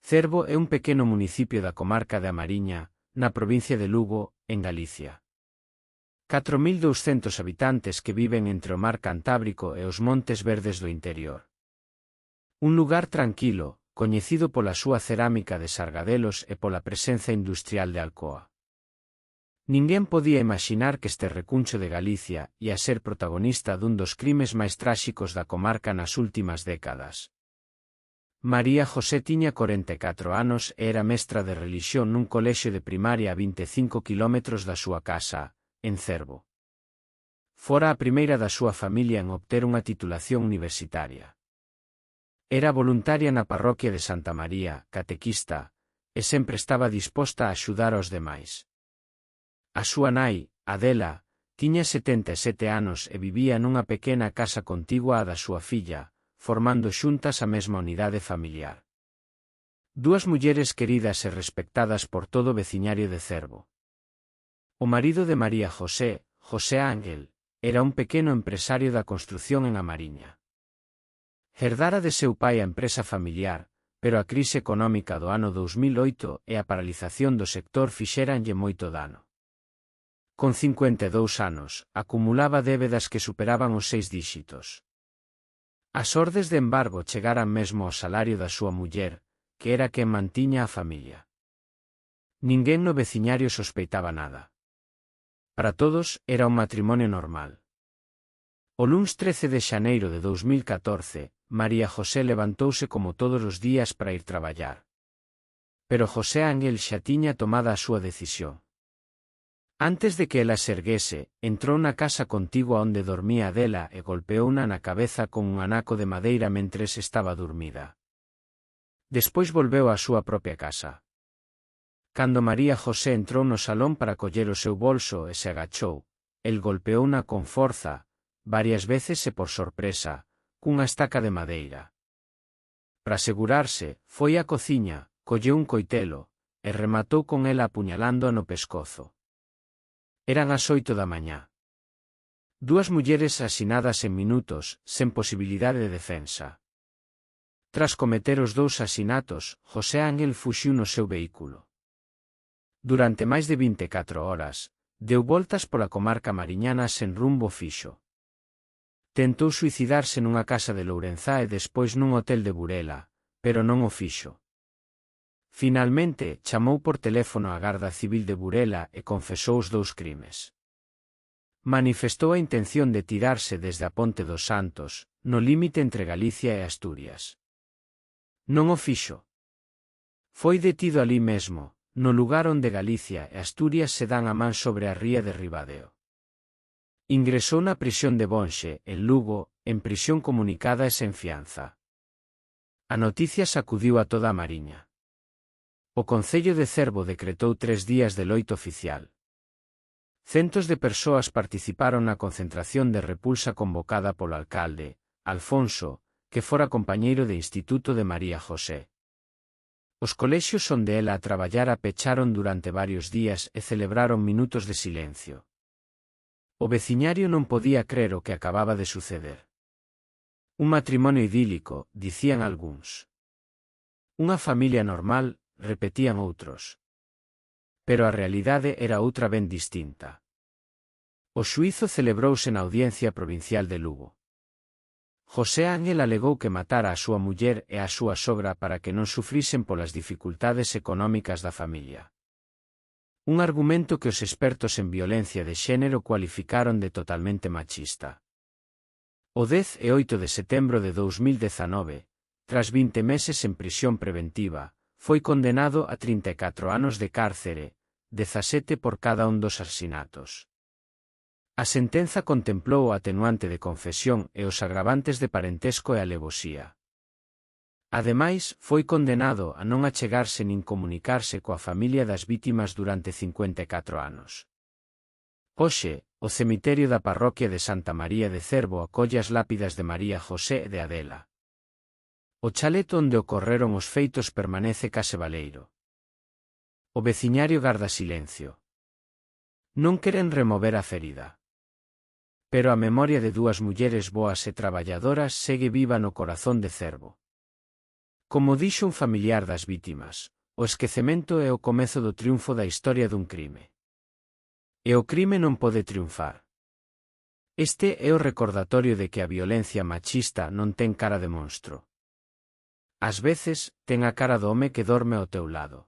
Cervo é un pequeno municipio da comarca de A Mariña, na provincia de Lugo, en Galicia. 4.200 habitantes que viven entre o mar Cantábrico e os montes verdes do interior. Un lugar tranquilo, coñecido pola súa cerámica de Sargadelos e pola presenza industrial de Alcoa. Ninguén podía imaxinar que este recuncho de Galicia ia ser protagonista dun dos crimes máis tráxicos da comarca nas últimas décadas. María José tiña 44 anos e era mestra de relixión nun colexio de primaria a 25 km da súa casa, en Cervo. Fora a primeira da súa familia en obter unha titulación universitaria. Era voluntaria na parroquia de Santa María, catequista, e sempre estaba disposta a axudar aos demais. A súa nai, Adela, tiña 77 anos e vivía nunha pequena casa contigua á da súa filla, formando xuntas a mesma unidade familiar. Dúas mulleres queridas e respectadas por todo o veciñario de Cervo. O marido de María José, José Ángel, era un pequeno empresario da construción en A Mariña. Herdara de seu pai a empresa familiar, pero a crise económica do ano 2008 e a paralización do sector fixéranlle moito dano. Con 52 anos, acumulaba débedas que superaban os 6 díxitos. As ordes de embargo chegaran mesmo ao salario da súa muller, que era quen mantiña a familia. Ninguén no veciñario sospeitaba nada. Para todos era un matrimonio normal. O luns 13 de xaneiro de 2014, María José levantouse como todos os días para ir traballar. Pero José Ángel xa tiña tomada a súa decisión. Antes de que ela se erguese, entrou na casa contigua onde dormía Adela e golpeouna na cabeza con un anaco de madeira mentres estaba dormida. Despois volveu á súa propia casa. Cando María José entrou no salón para coller o seu bolso e se agachou, el golpeouna con forza, varias veces e por sorpresa, cunha estaca de madeira. Para asegurarse, foi á cociña, colleu un coitelo, e rematou con ela apuñalándoa no pescozo. Eran as 8 da mañá. Dúas mulleres asinadas en minutos, sen posibilidade de defensa. Tras cometer os dous asinatos, José Ángel fuxiu no seu vehículo. Durante máis de 24 horas, deu voltas pola comarca mariñana sen rumbo fixo. Tentou suicidarse nunha casa de Lourenzá e despois nun hotel de Burela, pero non o fixo. Finalmente, chamou por teléfono á Garda Civil de Burela e confesou os dous crimes. Manifestou a intención de tirarse desde a Ponte dos Santos, no límite entre Galicia e Asturias. Non o fixo. Foi detido alí mesmo, no lugar onde Galicia e Asturias se dan a man sobre a ría de Ribadeo. Ingresou na prisión de Bonxe, en Lugo, en prisión comunicada e sen fianza. A noticia sacudiu a toda a Mariña. O Concello de Cervo decretou 3 días de loito oficial. Centos de persoas participaron na concentración de repulsa convocada polo alcalde, Alfonso, que fora compañeiro de instituto de María José. Os colexios onde ela traballara pecharon durante varios días e celebraron minutos de silencio. O veciñario non podía crer o que acababa de suceder. Un matrimonio idílico, dicían algúns. Unha familia normal, repetían outros. Pero a realidade era outra ben distinta. O xuízo celebrouse na Audiencia Provincial de Lugo. José Ángel alegou que matara a súa muller e a súa sogra para que non sufrisen polas dificultades económicas da familia. Un argumento que os expertos en violencia de xénero cualificaron de totalmente machista. O 10 e 8 de setembro de 2019, tras 20 meses en prisión preventiva, foi condenado a 34 anos de cárcere, 17 por cada un dos asasinatos. A sentenza contemplou o atenuante de confesión e os agravantes de parentesco e alevosía. Ademais, foi condenado a non achegarse nin comunicarse coa familia das vítimas durante 54 anos. Hoxe, o cemiterio da parroquia de Santa María de Cervo acolle as lápidas de María José e de Adela. O chalet onde ocorreron os feitos permanece case baleiro. O veciñario garda silencio. Non queren remover a ferida. Pero a memoria de dúas mulleres boas e traballadoras segue viva no corazón de Cervo. Como dixo un familiar das vítimas, o esquecemento é o comezo do triunfo da historia dun crime. E o crime non pode triunfar. Este é o recordatorio de que a violencia machista non ten cara de monstro. Ás veces, ten a cara do home que dorme ao teu lado.